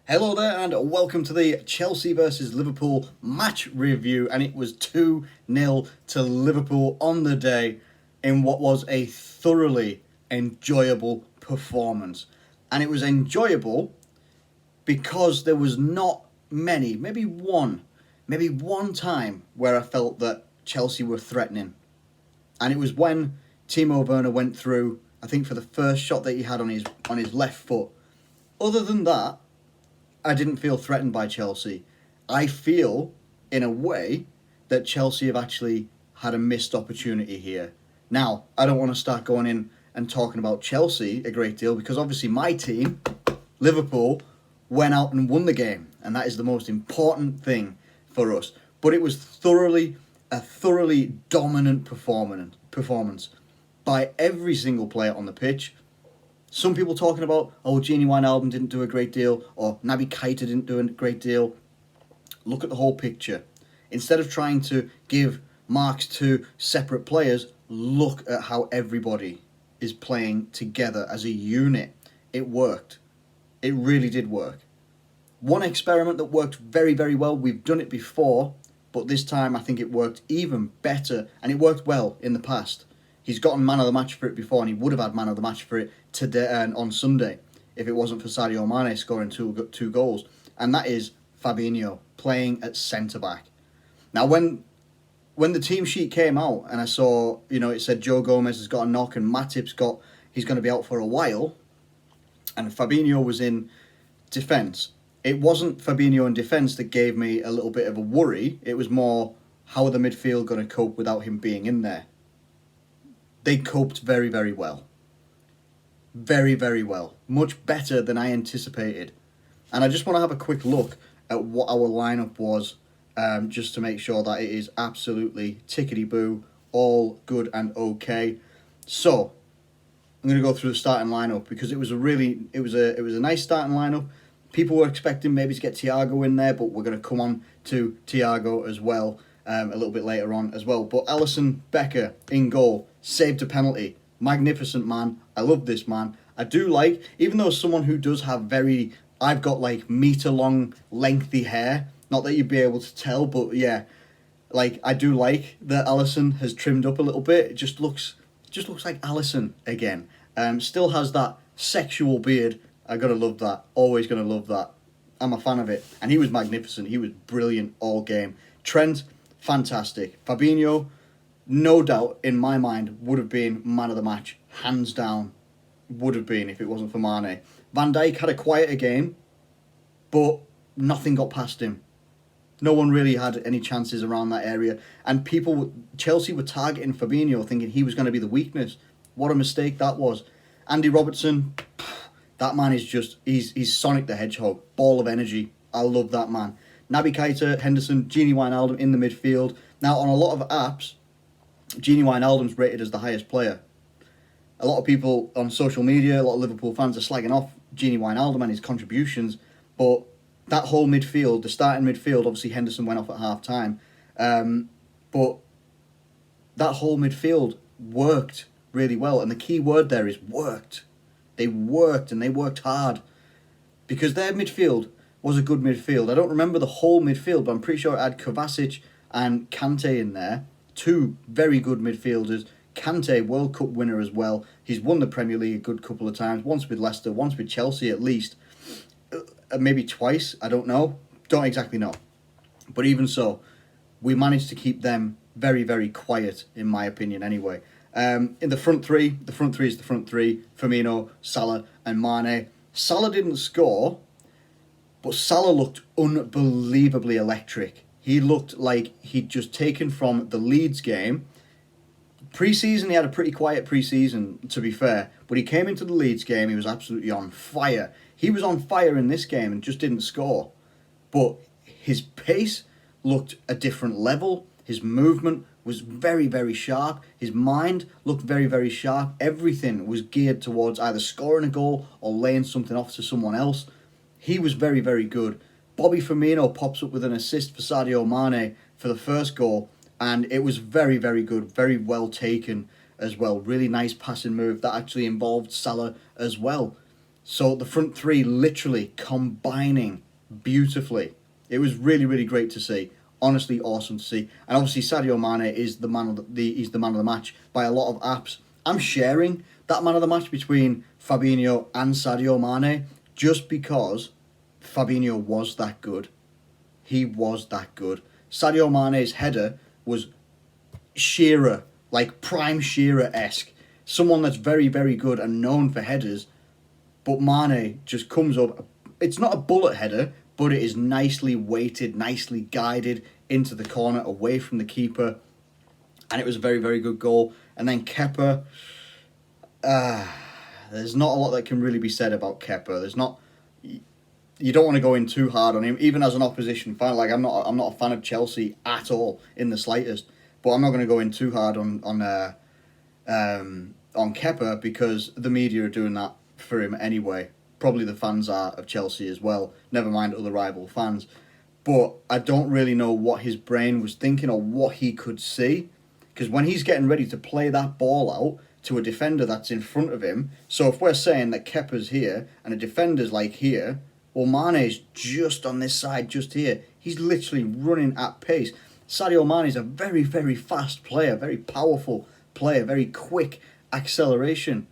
Hello there and welcome to the Chelsea versus Liverpool match review, and it was 2-0 to Liverpool on the day in what was a thoroughly enjoyable performance. And it was enjoyable because there was not many, maybe one time where I felt that Chelsea were threatening. And it was when Timo Werner went through, I think for the first shot that he had on his left foot. Other than that, I didn't feel threatened by Chelsea. I feel, in a way, that Chelsea have actually had a missed opportunity here. Now, I don't want to start going in and talking about Chelsea a great deal because obviously my team, Liverpool, went out and won the game, and that is the most important thing for us. But it was a thoroughly dominant performance by every single player on the pitch. Some people talking about, Gini Wijnaldum didn't do a great deal, or Naby Keita didn't do a great deal. Look at the whole picture. Instead of trying to give marks to separate players, look at how everybody is playing together as a unit. It worked. It really did work. One experiment that worked very, very well, we've done it before, but this time I think it worked even better, and it worked well in the past. He's gotten man of the match for it before, and he would have had man of the match for it today and on Sunday if it wasn't for Sadio Mane scoring two goals. And that is Fabinho playing at centre back. Now, when the team sheet came out and I saw, it said Joe Gomez has got a knock and Matip's he's going to be out for a while, and Fabinho was in defence. It wasn't Fabinho in defence that gave me a little bit of a worry. It was more, how are the midfield going to cope without him being in there? They coped very, very well. Very, very well. Much better than I anticipated. And I just want to have a quick look at what our lineup was, just to make sure that it is absolutely tickety-boo, all good and okay. So, I'm going to go through the starting lineup because it was a nice starting lineup. People were expecting maybe to get Thiago in there, but we're going to come on to Thiago as well a little bit later on as well. But Alisson Becker in goal, saved a penalty. Magnificent man. I love this man. I do like, even though someone who does have I've got like metre long lengthy hair. Not that you'd be able to tell, but yeah, like I do like that Alisson has trimmed up a little bit. It just looks like Alisson again. Still has that sexual beard. I gotta love that. Always gonna love that. I'm a fan of it. And he was magnificent. He was brilliant all game. Trent, fantastic. Fabinho, no doubt, in my mind, would have been man of the match. Hands down, would have been if it wasn't for Mane. Van Dijk had a quieter game, but nothing got past him. No one really had any chances around that area. And Chelsea were targeting Fabinho, thinking he was going to be the weakness. What a mistake that was. Andy Robertson, that man is he's Sonic the Hedgehog. Ball of energy. I love that man. Naby Keita, Henderson, Gini Wijnaldum in the midfield. Now, on a lot of apps, Gini Wijnaldum's rated as the highest player. A lot of people on social media, a lot of Liverpool fans are slagging off Gini Wijnaldum and his contributions, but that whole midfield, the starting midfield, obviously Henderson went off at half time, but that whole midfield worked really well, and the key word there is worked. They worked, and they worked hard, because their midfield was a good midfield. I don't remember the whole midfield, but I'm pretty sure it had Kovacic and Kante in there. Two very good midfielders. Kante, World Cup winner as well. He's won the Premier League a good couple of times. Once with Leicester, once with Chelsea at least. Maybe twice, I don't know. Don't exactly know. But even so, we managed to keep them very, very quiet, in my opinion anyway. In the front three is the front three. Firmino, Salah and Mane. Salah didn't score, but Salah looked unbelievably electric. He looked like he'd just taken from the Leeds game. Pre-season, he had a pretty quiet pre-season, to be fair. But he came into the Leeds game, he was absolutely on fire. He was on fire in this game and just didn't score. But his pace looked a different level. His movement was very, very sharp. His mind looked very, very sharp. Everything was geared towards either scoring a goal or laying something off to someone else. He was very, very good. Bobby Firmino pops up with an assist for Sadio Mane for the first goal, and it was very, very good, very well taken as well. Really nice passing move that actually involved Salah as well. So the front three literally combining beautifully. It was really, really great to see. Honestly, awesome to see. And obviously, Sadio Mane is the man of he's the man of the match by a lot of apps. I'm sharing that man of the match between Fabinho and Sadio Mane just because Fabinho was that good. He was that good. Sadio Mane's header was Shearer, like prime Shearer-esque. Someone that's very, very good and known for headers, but Mane just comes up. It's not a bullet header, but it is nicely weighted, nicely guided into the corner, away from the keeper. And it was a very, very good goal. And then Kepa, there's not a lot that can really be said about Kepa. There's not. You don't want to go in too hard on him, even as an opposition fan. Like I'm not a fan of Chelsea at all in the slightest. But I'm not going to go in too hard on Kepa because the media are doing that for him anyway. Probably the fans are of Chelsea as well. Never mind other rival fans. But I don't really know what his brain was thinking or what he could see. Because when he's getting ready to play that ball out to a defender that's in front of him, so if we're saying that Kepa's here and a defender's like here, well, Mane's just on this side, just here. He's literally running at pace. Sadio Mane is a very, very fast player, very powerful player, very quick acceleration.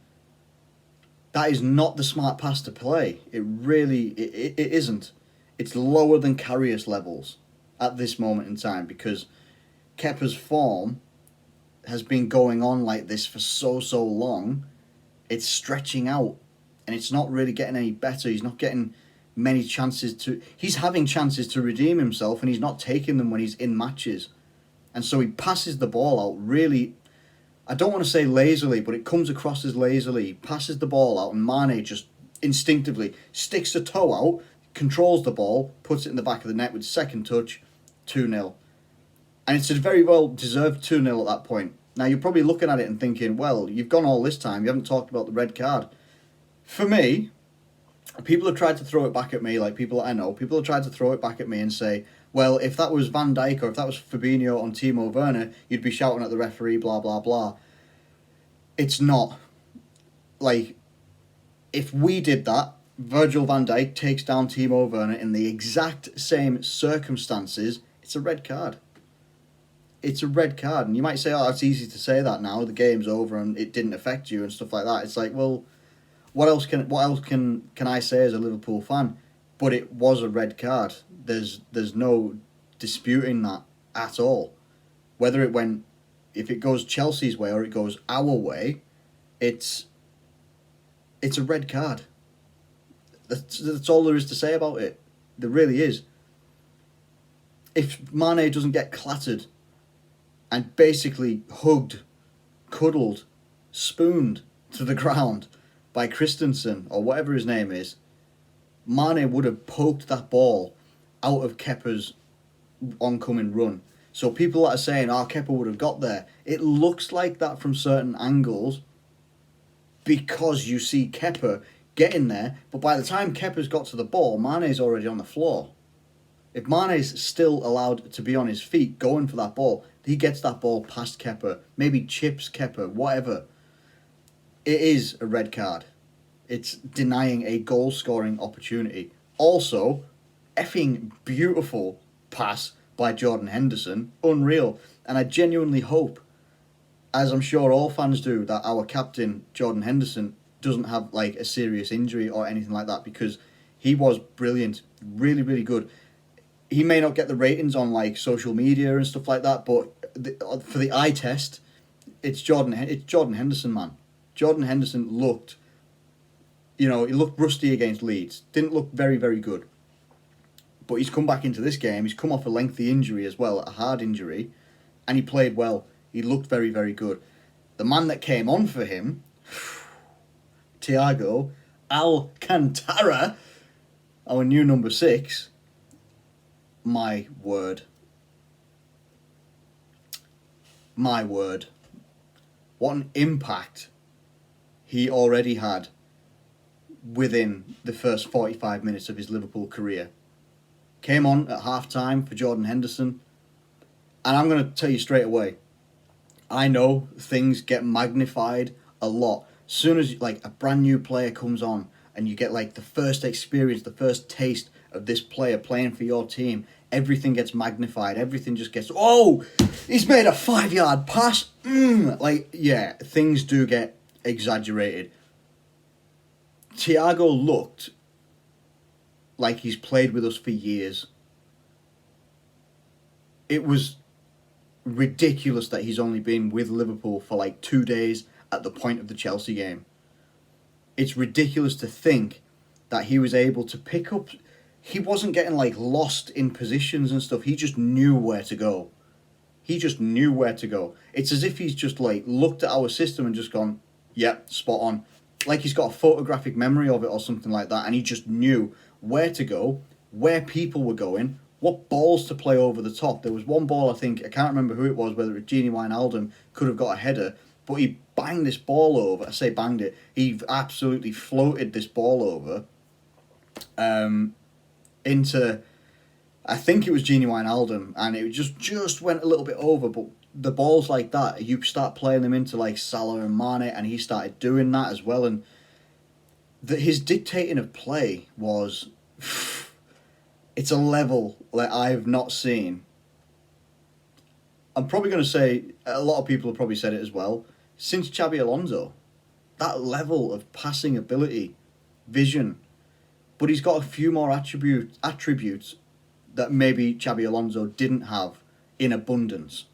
That is not the smart pass to play. It really, it isn't. It's lower than Karius levels at this moment in time because Kepa's form has been going on like this for so long. It's stretching out and it's not really getting any better. He's not getting many chances to... He's having chances to redeem himself and he's not taking them when he's in matches. And so he passes the ball out really... I don't want to say lazily, but it comes across as lazily. He passes the ball out and Mane just instinctively sticks a toe out, controls the ball, puts it in the back of the net with second touch, 2-0. And it's a very well deserved 2-0 at that point. Now you're probably looking at it and thinking, well, you've gone all this time, you haven't talked about the red card. For me, people have tried to throw it back at me, like people that I know, people have tried to throw it back at me and say, well, if that was Van Dijk or if that was Fabinho on Timo Werner, you'd be shouting at the referee, blah, blah, blah. It's not. Like, if we did that, Virgil van Dijk takes down Timo Werner in the exact same circumstances, it's a red card. It's a red card. And you might say, oh, it's easy to say that now, the game's over and it didn't affect you and stuff like that. It's like, well, what else can I say as a Liverpool fan? But it was a red card. There's no disputing that at all. Whether if it goes Chelsea's way or it goes our way, it's a red card. That's all there is to say about it. There really is. If Mane doesn't get clattered and basically hugged, cuddled, spooned to the ground by Christensen or whatever his name is, Mane would have poked that ball out of Kepa's oncoming run. So people that are saying, oh, Kepa would have got there, it looks like that from certain angles because you see Kepa getting there, but by the time Kepa's got to the ball, Mane's already on the floor. If Mane's still allowed to be on his feet going for that ball, he gets that ball past Kepa, maybe chips Kepa, whatever. It is a red card. It's denying a goal-scoring opportunity. Also, effing beautiful pass by Jordan Henderson. Unreal. And I genuinely hope, as I'm sure all fans do, that our captain, Jordan Henderson, doesn't have like a serious injury or anything like that because he was brilliant. Really, really good. He may not get the ratings on like social media and stuff like that, but for the eye test, it's Jordan Henderson, man. Jordan Henderson looked, he looked rusty against Leeds. Didn't look very, very good. But he's come back into this game. He's come off a lengthy injury as well, a hard injury, and he played well. He looked very, very good. The man that came on for him, Thiago Alcantara, our new number 6, my word. My word. What an impact he already had within the first 45 minutes of his Liverpool career. Came on at half-time for Jordan Henderson. And I'm going to tell you straight away, I know things get magnified a lot. As soon as like a brand new player comes on and you get like the first experience, the first taste of this player playing for your team, everything gets magnified. Everything just gets, oh, he's made a 5-yard pass. Like, yeah, things do get exaggerated. Thiago looked like he's played with us for years. It was ridiculous that he's only been with Liverpool for like 2 days at the point of the Chelsea game. It's ridiculous to think that he was able to pick up. He wasn't getting like lost in positions and stuff. He just knew where to go. He just knew where to go. It's as if he's just like looked at our system and just gone, yep, spot on. Like he's got a photographic memory of it or something like that, and he just knew where to go, where people were going, what balls to play over the top. There was one ball, I think, I can't remember who it was, whether it was Gini Wijnaldum, could have got a header, but he banged this ball over. I say banged it. He absolutely floated this ball over into, I think it was Gini Wijnaldum, and it just went a little bit over. But the balls like that, you start playing them into like Salah and Mane, and he started doing that as well. And his dictating of play was, it's a level that I've not seen. I'm probably going to say, a lot of people have probably said it as well, since Xabi Alonso. That level of passing ability, vision. But he's got a few more attributes that maybe Xabi Alonso didn't have in abundance.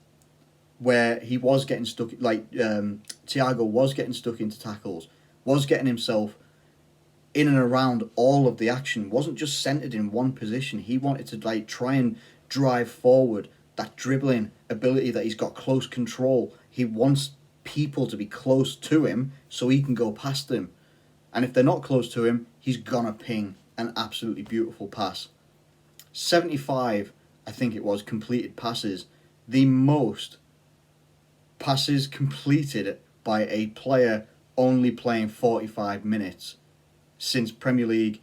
Where he was getting stuck, like Thiago was getting stuck into tackles, was getting himself in and around all of the action, wasn't just centered in one position. He wanted to like try and drive forward, that dribbling ability that he's got, close control. He wants people to be close to him so he can go past them. And if they're not close to him, he's gonna ping an absolutely beautiful pass. 75, I think it was, completed passes. The most passes completed by a player only playing 45 minutes since Premier League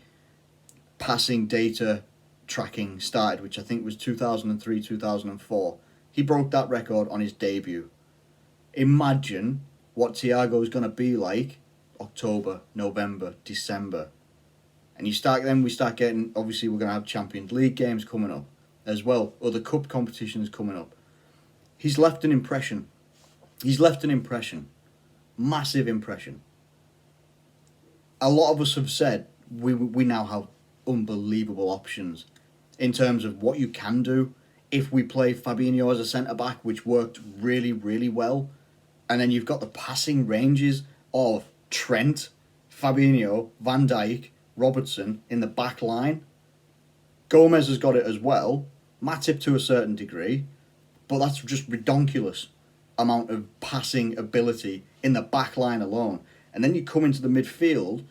passing data tracking started, which I think was 2003, 2004. He broke that record on his debut. Imagine what Thiago is going to be like October, November, December. And we start getting, obviously we're going to have Champions League games coming up as well, other cup competitions coming up. He's left an impression. Massive impression. A lot of us have said we now have unbelievable options in terms of what you can do if we play Fabinho as a centre-back, which worked really, really well. And then you've got the passing ranges of Trent, Fabinho, Van Dijk, Robertson in the back line. Gomez has got it as well. Matip to a certain degree. But that's just redonkulous amount of passing ability in the back line alone. And then you come into the midfield,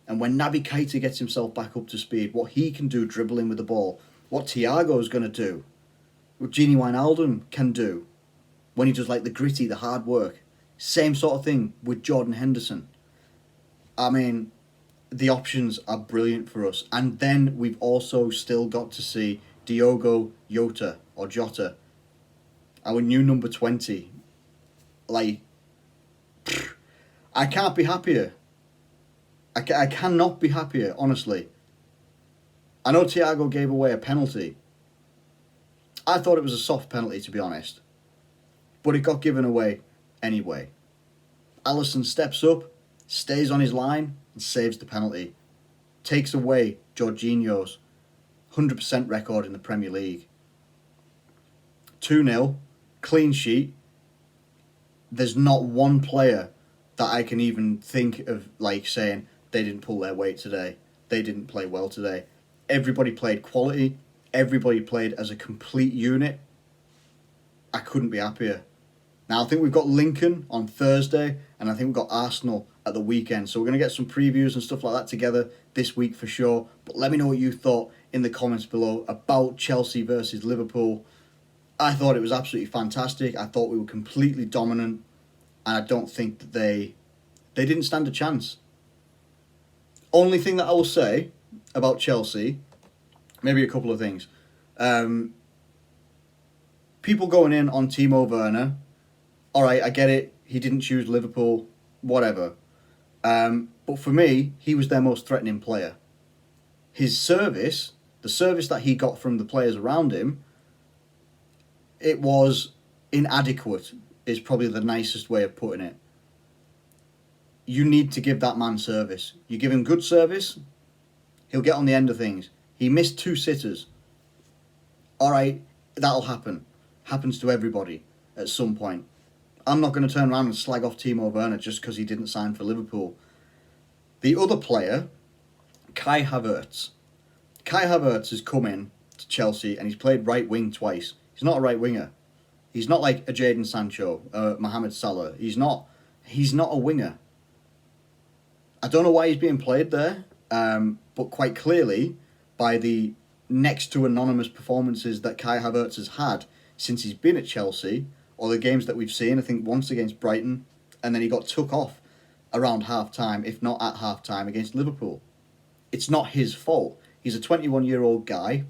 and when Naby Keita gets himself back up to speed, what he can do dribbling with the ball, what Thiago's going to do, what Gini Wijnaldum can do when he does like the gritty, the hard work. Same sort of thing with Jordan Henderson. I mean, the options are brilliant for us. And then we've also still got to see Diogo Jota, our new number 20. Like, I can't be happier. I cannot be happier, honestly. I know Thiago gave away a penalty. I thought it was a soft penalty, to be honest. But it got given away anyway. Alisson steps up, stays on his line, and saves the penalty. Takes away Jorginho's 100% record in the Premier League. 2-0, clean sheet. There's not one player that I can even think of like saying they didn't pull their weight today, they didn't play well today. Everybody played quality, everybody played as a complete unit. I couldn't be happier. Now I think we've got Lincoln on Thursday, and I think we've got Arsenal at the weekend, so we're going to get some previews and stuff like that together this week for sure. But let me know what you thought in the comments below about Chelsea versus Liverpool. I thought it was absolutely fantastic. I thought we were completely dominant, and I don't think that they didn't stand a chance. Only thing that I will say about Chelsea, maybe a couple of things. People going in on Timo Werner, alright, I get it, he didn't choose Liverpool, whatever. But for me, he was their most threatening player. His service, the service that he got from the players around him, it was inadequate, is probably the nicest way of putting it. You need to give that man service. You give him good service, he'll get on the end of things. He missed 2 sitters. Alright, that'll happen. Happens to everybody at some point. I'm not going to turn around and slag off Timo Werner just because he didn't sign for Liverpool. The other player, Kai Havertz. Kai Havertz has come in to Chelsea and he's played right wing twice. He's not a right winger. He's not like a Jadon Sancho, Mohamed Salah. He's not a winger. I don't know why he's being played there, but quite clearly, by the next to anonymous performances that Kai Havertz has had since he's been at Chelsea, or the games that we've seen, I think once against Brighton, and then he got took off around half-time, if not at half-time, against Liverpool. It's not his fault. He's a 21-year-old guy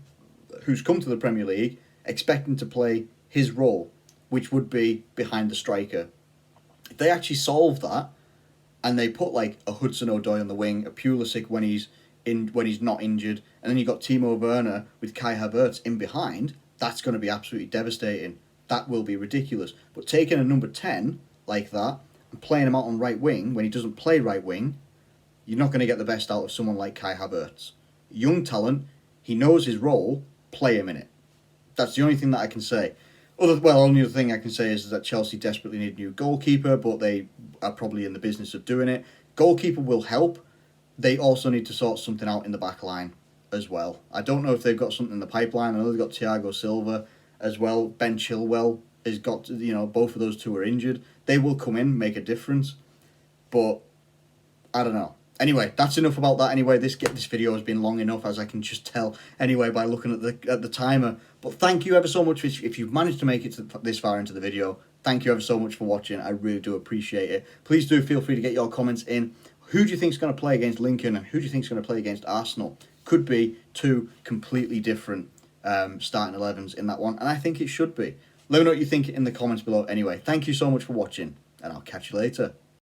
who's come to the Premier League expecting to play his role, which would be behind the striker. If they actually solve that, and they put like a Hudson-Odoi on the wing, a Pulisic when he's not injured, and then you got Timo Werner with Kai Havertz in behind, that's going to be absolutely devastating. That will be ridiculous. But taking a number 10 like that and playing him out on right wing when he doesn't play right wing, you're not going to get the best out of someone like Kai Havertz. Young talent, he knows his role, play him in it. That's the only thing that I can say. Only other thing I can say is that Chelsea desperately need a new goalkeeper, but they are probably in the business of doing it. Goalkeeper will help. They also need to sort something out in the back line as well. I don't know if they've got something in the pipeline. I know they've got Thiago Silva as well. Ben Chilwell has got, both of those two are injured. They will come in, make a difference. But I don't know. Anyway, that's enough about that. Anyway, this video has been long enough, as I can just tell anyway by looking at the timer. But thank you ever so much if you've managed to make it this far into the video. Thank you ever so much for watching. I really do appreciate it. Please do feel free to get your comments in. Who do you think is going to play against Lincoln, and who do you think is going to play against Arsenal? Could be 2 completely different starting 11s in that one, and I think it should be. Let me know what you think in the comments below. Anyway, thank you so much for watching, and I'll catch you later.